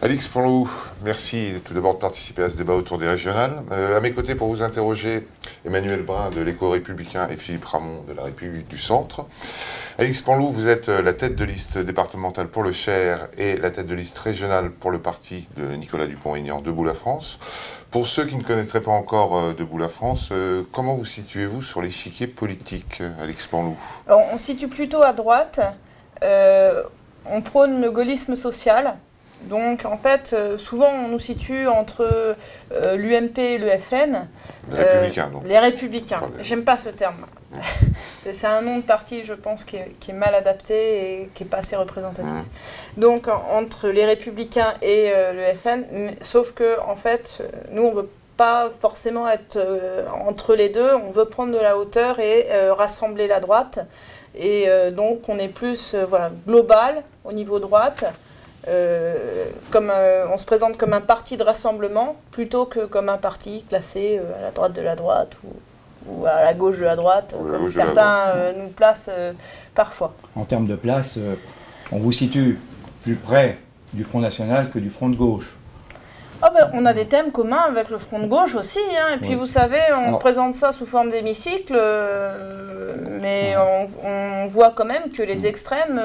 Alix Panlou, merci tout d'abord de participer à ce débat autour des régionales. À mes côtés pour vous interroger, Emmanuel Brun de l'Éco-Républicain et Philippe Ramon de la République du Centre. Alix Panlou, vous êtes la tête de liste départementale pour le Cher et la tête de liste régionale pour le parti de Nicolas Dupont-Aignan, Debout la France. Pour ceux qui ne connaîtraient pas encore Debout la France, comment vous situez-vous sur l'échiquier politique, Alix Panlou? On se situe plutôt à droite. On prône le gaullisme social. Donc en fait, souvent on nous situe entre l'UMP et le FN. Les Républicains, donc. Les Républicains. J'aime pas ce terme. C'est un nom de parti, je pense, qui est mal adapté et qui n'est pas assez représentatif. Donc entre les Républicains et le FN, sauf que en fait, nous on veut pas forcément être entre les deux, on veut prendre de la hauteur et rassembler la droite. Et donc on est plus voilà, global au niveau droite. On se présente comme un parti de rassemblement plutôt que comme un parti classé à la droite de la droite ou à la gauche de la droite, comme certains nous placent parfois. En termes de place, on vous situe plus près du Front National que du Front de gauche. Oh ben, on a des thèmes communs avec le Front de gauche aussi, hein. Et puis vous savez, on présente ça sous forme d'hémicycle, mais on voit quand même que les extrêmes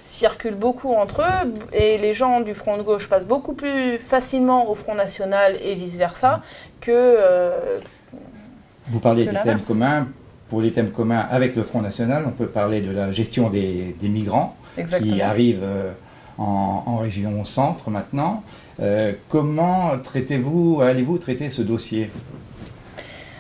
circulent beaucoup entre eux, et les gens du Front de gauche passent beaucoup plus facilement au Front National et vice-versa que... Vous parlez des thèmes communs. Pour les thèmes communs avec le Front National, on peut parler de la gestion des migrants. Exactement. Qui arrivent en région centre maintenant. Comment allez-vous traiter ce dossier?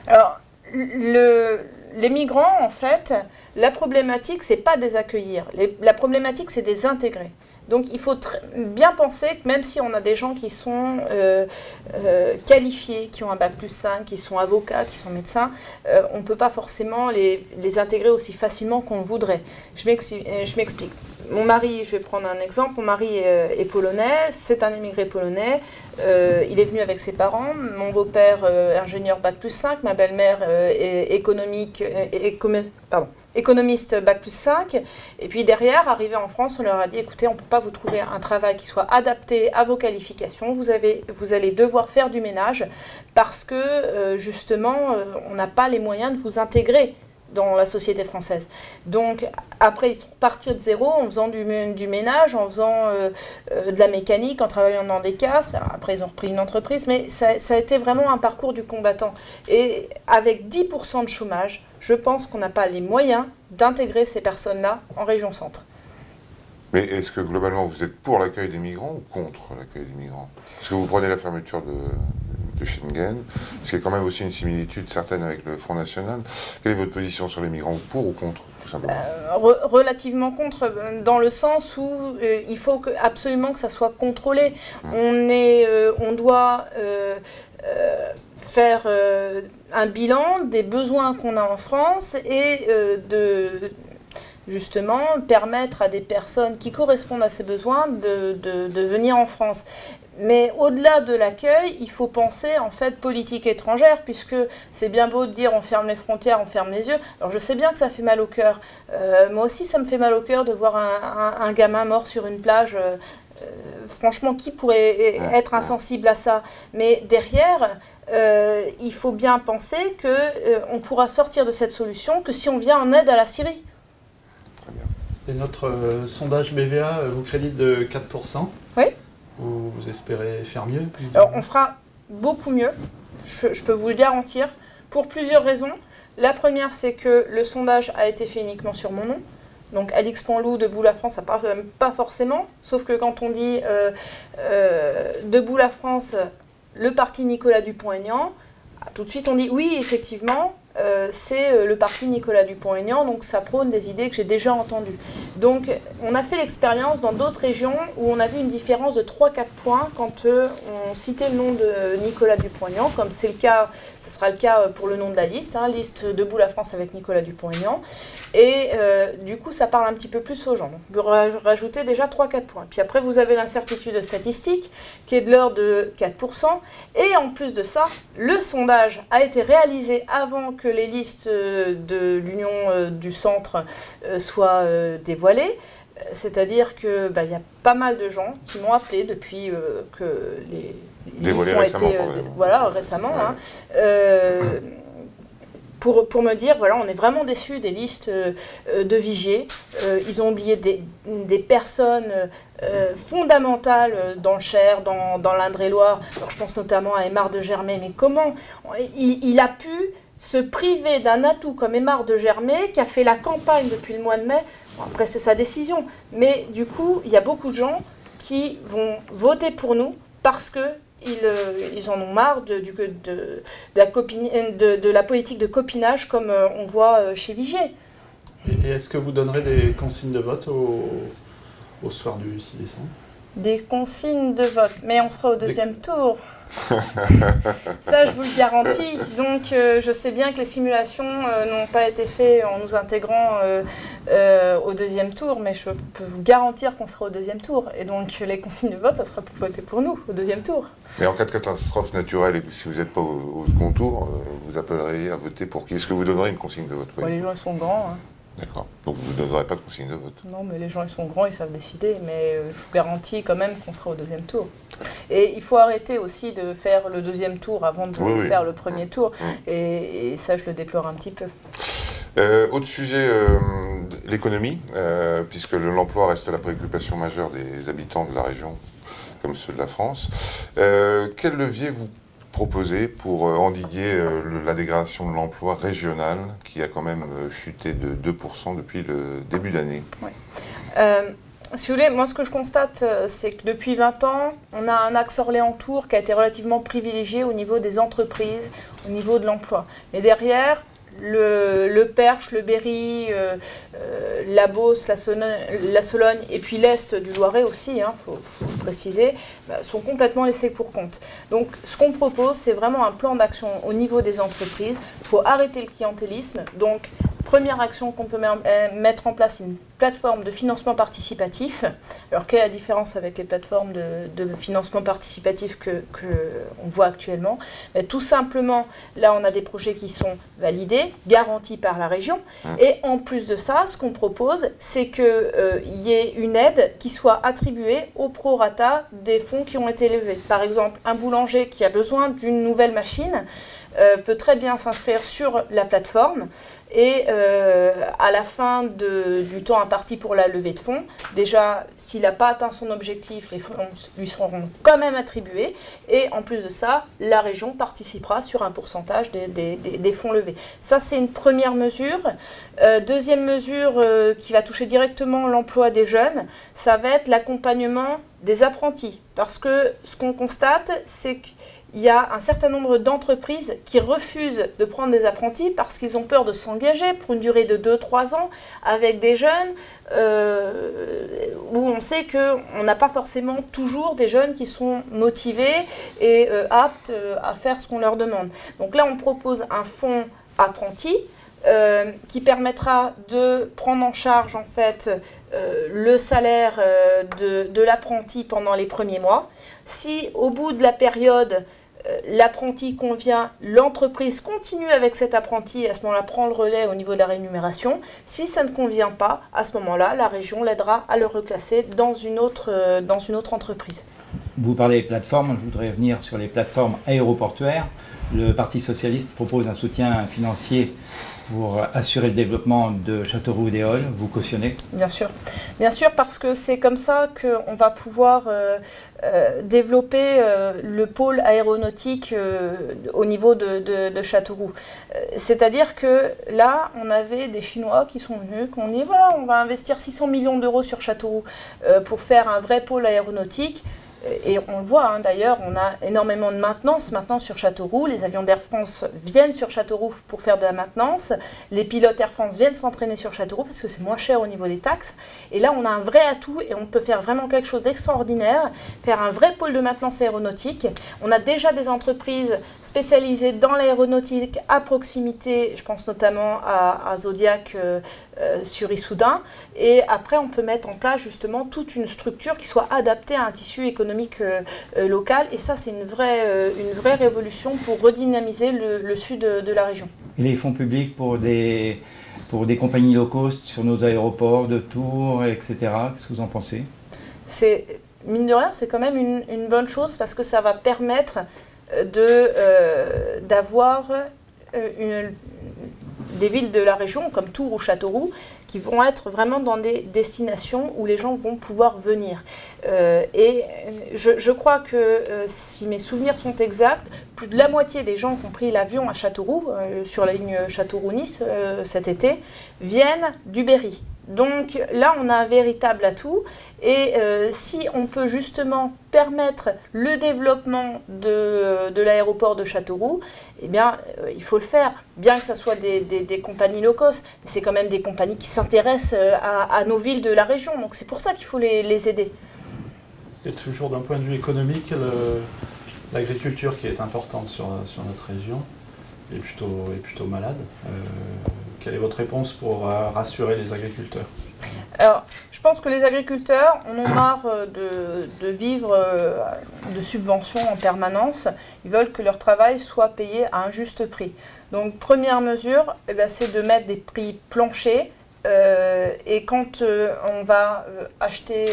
Alors, les migrants, en fait, la problématique, c'est pas de les accueillir. La problématique, c'est de les intégrer. Donc il faut bien penser que même si on a des gens qui sont qualifiés, qui ont un bac+5, qui sont avocats, qui sont médecins, on ne peut pas forcément les intégrer aussi facilement qu'on voudrait. Je m'explique. Mon mari, je vais prendre un exemple, mon mari est polonais, c'est un immigré polonais, il est venu avec ses parents, mon beau-père ingénieur bac+5, ma belle-mère économiste bac+5, et puis derrière, arrivé en France, on leur a dit, écoutez, on ne peut pas vous trouver un travail qui soit adapté à vos qualifications, vous allez devoir faire du ménage, parce que justement, on n'a pas les moyens de vous intégrer dans la société française. Donc après, ils sont partis de zéro en faisant du ménage, en faisant de la mécanique, en travaillant dans des casses. Après, ils ont repris une entreprise, mais ça a été vraiment un parcours du combattant. Et avec 10% de chômage, je pense qu'on n'a pas les moyens d'intégrer ces personnes-là en région centre. Mais est-ce que globalement vous êtes pour l'accueil des migrants ou contre l'accueil des migrants? Parce que vous prenez la fermeture de Schengen, ce qui est quand même aussi une similitude certaine avec le Front National. Quelle est votre position sur les migrants, pour ou contre, tout simplement? Relativement contre, dans le sens où il faut absolument que ça soit contrôlé. On doit faire un bilan des besoins qu'on a en France et justement permettre à des personnes qui correspondent à ces besoins de venir en France. Mais au-delà de l'accueil, il faut penser en fait politique étrangère, puisque c'est bien beau de dire on ferme les frontières, on ferme les yeux. Alors je sais bien que ça fait mal au cœur. Moi aussi ça me fait mal au cœur de voir un gamin mort sur une plage. Franchement, qui pourrait être insensible à ça? Mais derrière, il faut bien penser qu'on pourra sortir de cette solution que si on vient en aide à la Syrie. Très bien. Et notre sondage BVA vous crédite de 4%. Oui. Vous espérez faire mieux? Alors, on fera beaucoup mieux, je peux vous le garantir, pour plusieurs raisons. La première, c'est que le sondage a été fait uniquement sur mon nom. Donc Alix Panlou, Debout la France, ça ne parle même pas forcément. Sauf que quand on dit Debout la France, le parti Nicolas Dupont-Aignan, tout de suite on dit oui, effectivement, c'est le parti Nicolas Dupont-Aignan, donc ça prône des idées que j'ai déjà entendues. Donc on a fait l'expérience dans d'autres régions où on a vu une différence de 3-4 points quand on citait le nom de Nicolas Dupont-Aignan, comme c'est le cas, ce sera le cas pour le nom de la liste, hein, liste Debout la France avec Nicolas Dupont-Aignan. Et du coup ça parle un petit peu plus aux gens. Donc vous rajoutez déjà 3-4 points. Puis après vous avez l'incertitude statistique qui est de l'ordre de 4%. Et en plus de ça, le sondage a été réalisé avant que les listes de l'Union du Centre soient dévoilées. C'est-à-dire que y a pas mal de gens qui m'ont appelé depuis que les listes ont été récemment. Ouais. Hein, pour me dire, voilà, on est vraiment déçus des listes de Vigier. Ils ont oublié des personnes fondamentales dans le Cher, dans l'Indre-et-Loire. Alors, je pense notamment à Aymar de Germay. Mais comment il a pu se priver d'un atout comme Aymar de Germay, qui a fait la campagne depuis le mois de mai? Bon, après, c'est sa décision. Mais du coup, il y a beaucoup de gens qui vont voter pour nous parce que ils en ont marre de la politique de copinage comme on voit chez Vigier. Et est-ce que vous donnerez des consignes de vote au soir du 6 décembre? Des consignes de vote, mais on sera au deuxième tour. Ça, je vous le garantis. Donc, je sais bien que les simulations n'ont pas été faites en nous intégrant au deuxième tour, mais je peux vous garantir qu'on sera au deuxième tour. Et donc, les consignes de vote, ça sera pour voter pour nous au deuxième tour. Mais en cas de catastrophe naturelle, et si vous n'êtes pas au second tour, vous appelleriez à voter pour qui? Est-ce que vous donnerez une consigne de vote? Oui. Les gens, ils sont grands. Hein. D'accord. Donc vous ne donnerez pas de consigne de vote? Non, mais les gens, ils sont grands, ils savent décider. Mais je vous garantis quand même qu'on sera au deuxième tour. Et il faut arrêter aussi de faire le deuxième tour avant de faire le premier tour. Et ça, je le déplore un petit peu. Autre sujet, l'économie, puisque l'emploi reste la préoccupation majeure des habitants de la région, comme ceux de la France. Quel levier vous proposez pour endiguer la dégradation de l'emploi régional, qui a quand même chuté de 2% depuis le début d'année? Oui. Si vous voulez, moi ce que je constate, c'est que depuis 20 ans, on a un axe Orléans-Tours qui a été relativement privilégié au niveau des entreprises, au niveau de l'emploi. Mais derrière, le Perche, le Berry, la Beauce, la Sologne et puis l'Est du Loiret aussi, faut préciser, sont complètement laissés pour compte. Donc ce qu'on propose, c'est vraiment un plan d'action au niveau des entreprises. Il faut arrêter le clientélisme. Donc première action qu'on peut mettre en place, c'est une plateforme de financement participatif. Alors, quelle est la différence avec les plateformes de financement participatif qu'on voit actuellement? Tout simplement, là, on a des projets qui sont validés, garantis par la région. Et en plus de ça, ce qu'on propose, c'est qu'il y ait une aide qui soit attribuée au prorata des fonds qui ont été levés. Par exemple, un boulanger qui a besoin d'une nouvelle machine peut très bien s'inscrire sur la plateforme et à la fin du temps imparti pour la levée de fonds, déjà s'il n'a pas atteint son objectif, les fonds lui seront quand même attribués et en plus de ça, la région participera sur un pourcentage des fonds levés. Ça, c'est une première mesure. Deuxième mesure qui va toucher directement l'emploi des jeunes, ça va être l'accompagnement des apprentis. Parce que ce qu'on constate, c'est que il y a un certain nombre d'entreprises qui refusent de prendre des apprentis parce qu'ils ont peur de s'engager pour une durée de 2-3 ans avec des jeunes où on sait qu'on n'a pas forcément toujours des jeunes qui sont motivés et aptes à faire ce qu'on leur demande. Donc là, on propose un fonds apprenti qui permettra de prendre en charge en fait le salaire de l'apprenti pendant les premiers mois. Si au bout de la période l'apprenti convient, l'entreprise continue avec cet apprenti et à ce moment-là prend le relais au niveau de la rémunération. Si ça ne convient pas, à ce moment-là, la région l'aidera à le reclasser dans une autre entreprise. Vous parlez des plateformes, je voudrais revenir sur les plateformes aéroportuaires. Le Parti socialiste propose un soutien financier pour assurer le développement de Châteauroux-Déol. Vous cautionnez? Bien sûr, parce que c'est comme ça qu'on va pouvoir développer le pôle aéronautique au niveau de Châteauroux. C'est-à-dire que là, on avait des Chinois qui sont venus, qu'on dit voilà, on va investir 600 millions d'euros sur Châteauroux pour faire un vrai pôle aéronautique. Et on le voit d'ailleurs, on a énormément de maintenance maintenant sur Châteauroux. Les avions d'Air France viennent sur Châteauroux pour faire de la maintenance. Les pilotes Air France viennent s'entraîner sur Châteauroux parce que c'est moins cher au niveau des taxes. Et là, on a un vrai atout et on peut faire vraiment quelque chose d'extraordinaire, faire un vrai pôle de maintenance aéronautique. On a déjà des entreprises spécialisées dans l'aéronautique à proximité, je pense notamment à Zodiac sur Issoudun. Et après, on peut mettre en place justement toute une structure qui soit adaptée à un tissu économique local. Et ça, c'est une vraie révolution pour redynamiser le sud de la région. Et les fonds publics pour des pour des compagnies low cost sur nos aéroports de Tours, etc. Qu'est-ce que vous en pensez? Mine de rien, c'est quand même une bonne chose parce que ça va permettre d'avoir des villes de la région comme Tours ou Châteauroux qui vont être vraiment dans des destinations où les gens vont pouvoir venir. Et je crois que si mes souvenirs sont exacts, plus de la moitié des gens qui ont pris l'avion à Châteauroux, sur la ligne Châteauroux-Nice cet été, viennent du Berry. Donc là, on a un véritable atout et si on peut justement permettre le développement de l'aéroport de Châteauroux, eh bien, il faut le faire. Bien que ce soit des compagnies low cost, c'est quand même des compagnies qui s'intéressent à nos villes de la région. Donc c'est pour ça qu'il faut les aider. Et toujours d'un point de vue économique, l'agriculture qui est importante sur notre région est plutôt malade. Quelle est votre réponse pour rassurer les agriculteurs? Alors, je pense que les agriculteurs en ont marre de vivre de subventions en permanence. Ils veulent que leur travail soit payé à un juste prix. Donc, première mesure, c'est de mettre des prix planchers. Et quand on va acheter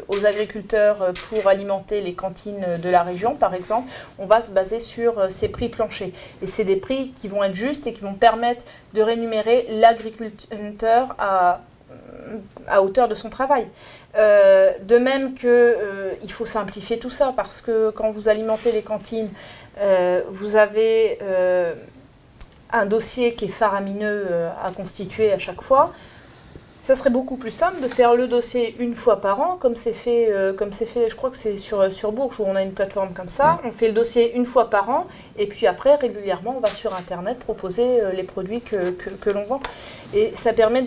aux agriculteurs pour alimenter les cantines de la région, par exemple, on va se baser sur ces prix planchers. Et c'est des prix qui vont être justes et qui vont permettre de rémunérer l'agriculteur à hauteur de son travail. De même qu'il faut simplifier tout ça, parce que quand vous alimentez les cantines, vous avez un dossier qui est faramineux à constituer à chaque fois. Ça serait beaucoup plus simple de faire le dossier une fois par an, comme c'est fait, je crois que c'est sur Bourges où on a une plateforme comme ça. On fait le dossier une fois par an et puis après, régulièrement, on va sur Internet proposer les produits que l'on vend. Et ça permet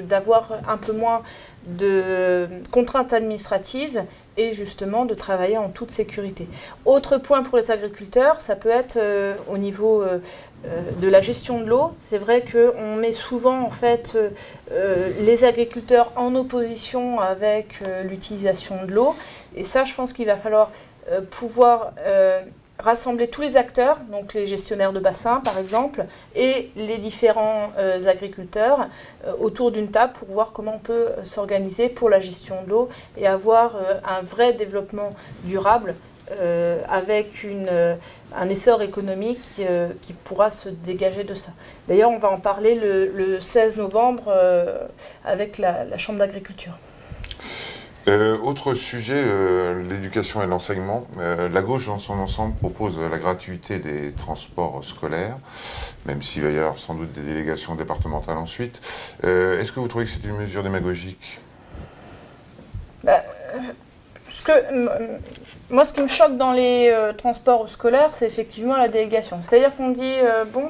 d'avoir un peu moins de contraintes administratives et justement de travailler en toute sécurité. Autre point pour les agriculteurs, ça peut être au niveau de la gestion de l'eau. C'est vrai qu'on met souvent en fait les agriculteurs en opposition avec l'utilisation de l'eau. Et ça, je pense qu'il va falloir pouvoir rassembler tous les acteurs, donc les gestionnaires de bassins par exemple, et les différents agriculteurs autour d'une table pour voir comment on peut s'organiser pour la gestion de l'eau et avoir un vrai développement durable avec un essor économique qui pourra se dégager de ça. D'ailleurs, on va en parler le 16 novembre avec la Chambre d'agriculture. Autre sujet, l'éducation et l'enseignement. La gauche dans son ensemble propose la gratuité des transports scolaires, même s'il va y avoir sans doute des délégations départementales ensuite. Est-ce que vous trouvez que c'est une mesure démagogique? Moi, ce qui me choque dans les transports scolaires, c'est effectivement la délégation. C'est-à-dire qu'on dit,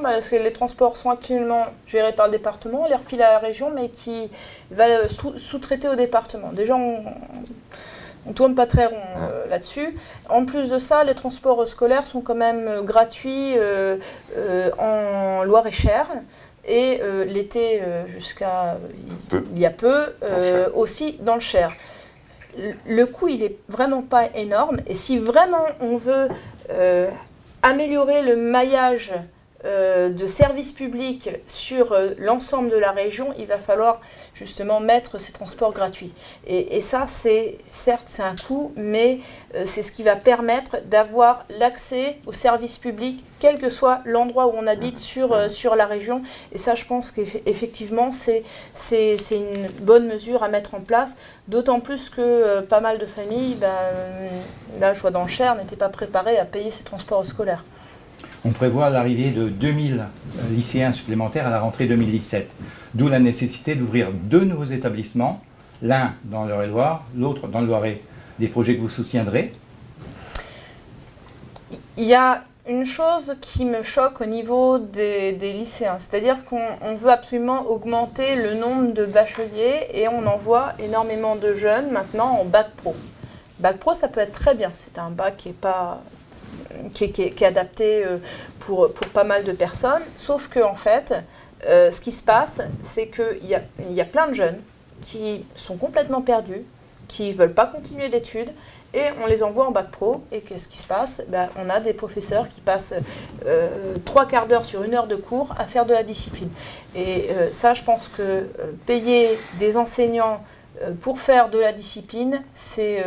parce que les transports sont actuellement gérés par le département, on les refile à la région, mais qui va sous-traiter au département. Déjà, on ne tourne pas très rond là-dessus. En plus de ça, les transports scolaires sont quand même gratuits en Loir-et-Cher. Et l'été, jusqu'à il y a peu, aussi dans le Cher. Le coût, il n'est vraiment pas énorme. Et si vraiment on veut améliorer le maillage de services publics sur l'ensemble de la région, il va falloir justement mettre ces transports gratuits. Et ça, certes, c'est un coût, mais c'est ce qui va permettre d'avoir l'accès aux services publics, quel que soit l'endroit où on habite sur la région. Et ça, je pense qu'effectivement, c'est une bonne mesure à mettre en place, d'autant plus que pas mal de familles, là, je vois dans le Cher, n'étaient pas préparées à payer ces transports scolaires. On prévoit l'arrivée de 2000 lycéens supplémentaires à la rentrée 2017, d'où la nécessité d'ouvrir 2 nouveaux établissements, l'un dans l'Eure-et-Loir, l'autre dans le Loiret. Des projets que vous soutiendrez? Il y a une chose qui me choque au niveau des lycéens, c'est-à-dire qu'on veut absolument augmenter le nombre de bacheliers et on envoie énormément de jeunes maintenant en bac pro. Bac pro, ça peut être très bien, c'est un bac qui est adapté pour pas mal de personnes, sauf que en fait, ce qui se passe, c'est qu'il y a plein de jeunes qui sont complètement perdus, qui ne veulent pas continuer d'études et on les envoie en bac pro. Et qu'est-ce qui se passe? On a des professeurs qui passent 3 quarts d'heure sur 1 heure de cours à faire de la discipline. Et ça, je pense que payer des enseignants pour faire de la discipline, c'est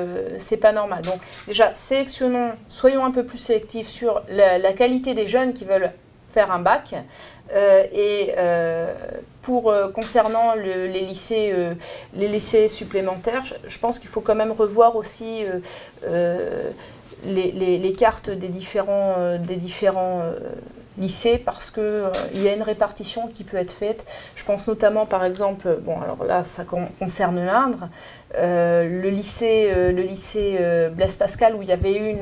pas normal. Donc déjà, soyons un peu plus sélectifs sur la qualité des jeunes qui veulent faire un bac. Concernant les lycées supplémentaires, je pense qu'il faut quand même revoir aussi les cartes des différents lycées, parce qu'il y a une répartition qui peut être faite. Je pense notamment, par exemple, alors là, ça concerne l'Indre, le lycée Blaise Pascal, où il y avait eu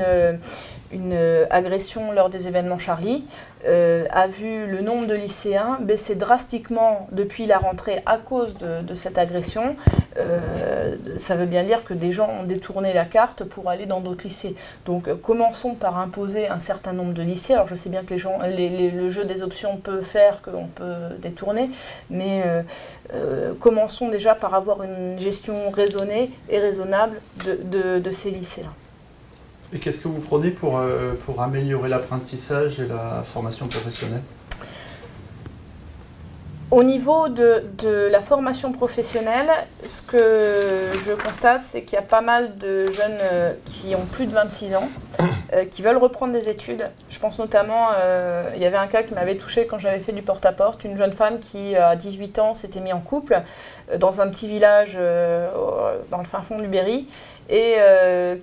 une agression lors des événements Charlie, a vu le nombre de lycéens baisser drastiquement depuis la rentrée à cause de cette agression. Ça veut bien dire que des gens ont détourné la carte pour aller dans d'autres lycées. Donc commençons par imposer un certain nombre de lycées. Alors je sais bien que le jeu des options peut faire qu'on peut détourner, mais commençons déjà par avoir une gestion raisonnée et raisonnable de ces lycées-là. Et qu'est-ce que vous prenez pour améliorer l'apprentissage et la formation professionnelle? Au niveau de la formation professionnelle, ce que je constate, c'est qu'il y a pas mal de jeunes qui ont plus de 26 ans, qui veulent reprendre des études. Je pense notamment, il y avait un cas qui m'avait touchée quand j'avais fait du porte-à-porte, une jeune femme qui, à 18 ans, s'était mise en couple dans un petit village dans le fin fond du Berry, et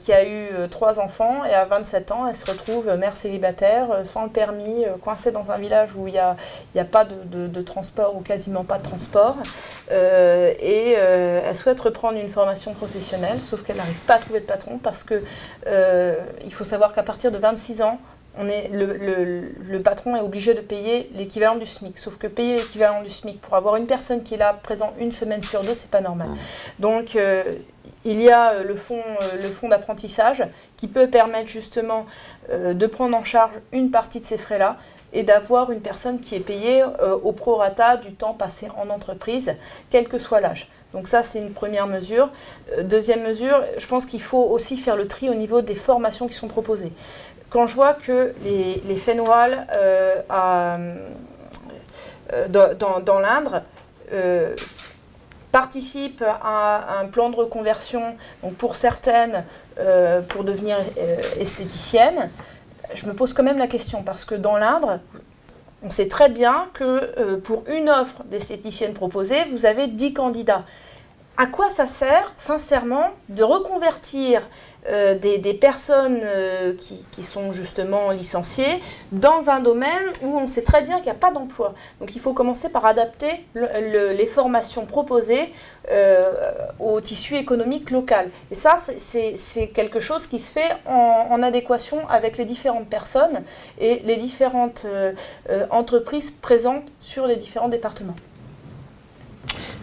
qui a eu 3 enfants, et à 27 ans, elle se retrouve mère célibataire, sans le permis, coincée dans un village où il n'y a pas de transport, ou quasiment pas de transport, et elle souhaite reprendre une formation professionnelle, sauf qu'elle n'arrive pas à trouver de patron, parce que il faut savoir qu'à partir de 26 ans, le patron est obligé de payer l'équivalent du SMIC. Sauf que payer l'équivalent du SMIC pour avoir une personne qui est là présent 1 semaine sur 2, c'est pas normal. Donc il y a le fonds d'apprentissage qui peut permettre justement de prendre en charge une partie de ces frais-là et d'avoir une personne qui est payée au prorata du temps passé en entreprise, quel que soit l'âge. Donc ça, c'est une première mesure. Deuxième mesure, je pense qu'il faut aussi faire le tri au niveau des formations qui sont proposées. Quand je vois que les Fénoal dans l'Indre participent à un plan de reconversion, donc pour certaines, pour devenir esthéticienne, je me pose quand même la question, parce que dans l'Indre, on sait très bien que pour une offre d'esthéticienne proposée, vous avez 10 candidats. À quoi ça sert, sincèrement, de reconvertir des personnes qui sont justement licenciées dans un domaine où on sait très bien qu'il n'y a pas d'emploi? Donc il faut commencer par adapter les formations proposées au tissu économique local. Et ça, c'est quelque chose qui se fait en adéquation avec les différentes personnes et les différentes entreprises présentes sur les différents départements.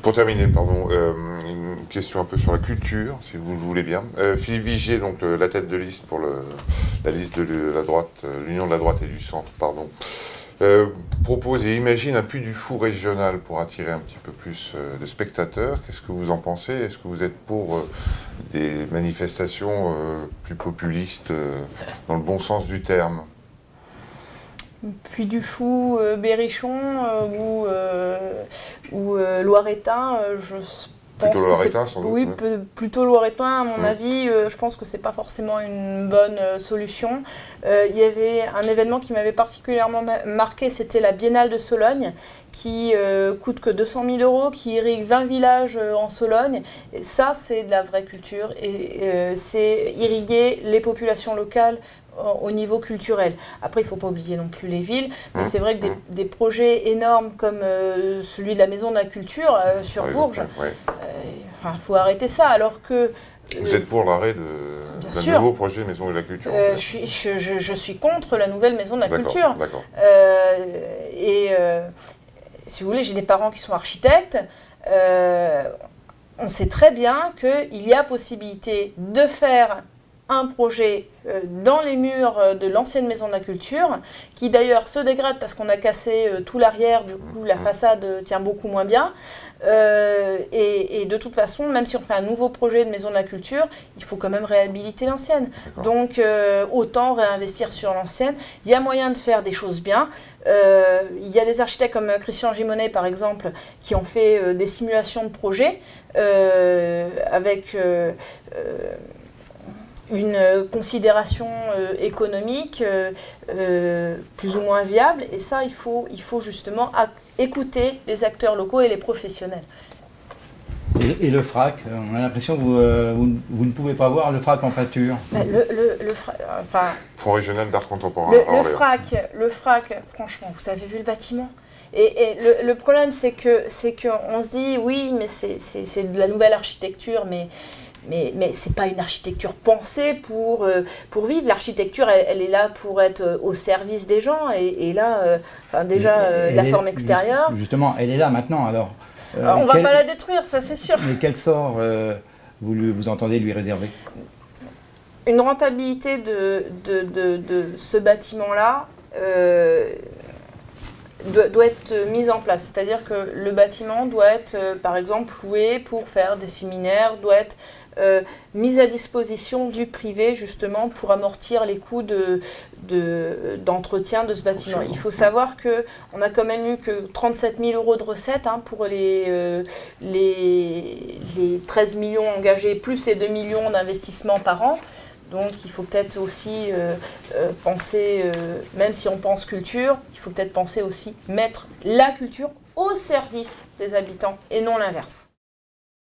Pour terminer, une question un peu sur la culture, si vous le voulez bien. Philippe Vigier, donc la tête de liste pour la liste de la droite, l'Union de la droite et du centre, propose et imagine un Puy du Fou régional pour attirer un petit peu plus de spectateurs. Qu'est-ce que vous en pensez? Est-ce que vous êtes pour des manifestations plus populistes, dans le bon sens du terme? Puy du Fou, Berrichon ou Loiretain, je pense plutôt Loiretain, sans doute. Oui, plutôt Loiretain, à mon avis. Je pense que c'est pas forcément une bonne solution. Il y avait un événement qui m'avait particulièrement marqué, c'était la Biennale de Sologne, qui coûte que 200 000 €, qui irrigue 20 villages en Sologne. Et ça, c'est de la vraie culture. Et c'est irriguer les populations locales au niveau culturel. Après, il ne faut pas oublier non plus les villes, mais c'est vrai que des projets énormes comme celui de la Maison de la Culture sur Bourges, il faut arrêter ça, alors que... Vous êtes pour l'arrêt d'un nouveau projet Maison de la Culture? Je suis contre la nouvelle Maison de la Culture. D'accord. Si vous voulez, j'ai des parents qui sont architectes. On sait très bien qu'il y a possibilité de faire un projet dans les murs de l'ancienne maison de la culture, qui d'ailleurs se dégrade parce qu'on a cassé tout l'arrière, du coup la façade tient beaucoup moins bien. Et de toute façon, même si on fait un nouveau projet de maison de la culture, il faut quand même réhabiliter l'ancienne. Donc autant réinvestir sur l'ancienne. Il y a moyen de faire des choses bien. Il y a des architectes comme Christian Gimonet par exemple, qui ont fait des simulations de projets avec une considération économique plus ou moins viable, et ça il faut justement écouter les acteurs locaux et les professionnels. Et le FRAC, on a l'impression que vous ne pouvez pas voir le FRAC en peinture. Fonds régional d'art contemporain. Le FRAC, franchement, vous avez vu le bâtiment? Et le problème c'est qu'on se dit oui, mais c'est de la nouvelle architecture, mais ce n'est pas une architecture pensée pour vivre. L'architecture, elle est là pour être au service des gens. Et là, la forme extérieure... Justement, elle est là maintenant. Alors on ne va pas la détruire, ça c'est sûr. Mais quel sort vous entendez lui réserver? Une rentabilité de ce bâtiment-là doit être mise en place. C'est-à-dire que le bâtiment doit être, par exemple, loué pour faire des séminaires, doit être mise à disposition du privé justement pour amortir les coûts d'entretien de ce bâtiment. Il faut savoir qu'on a quand même eu que 37 000 € de recettes pour les 13 millions engagés, plus les 2 millions d'investissements par an. Donc il faut peut-être aussi penser, même si on pense culture, il faut peut-être penser aussi mettre la culture au service des habitants et non l'inverse.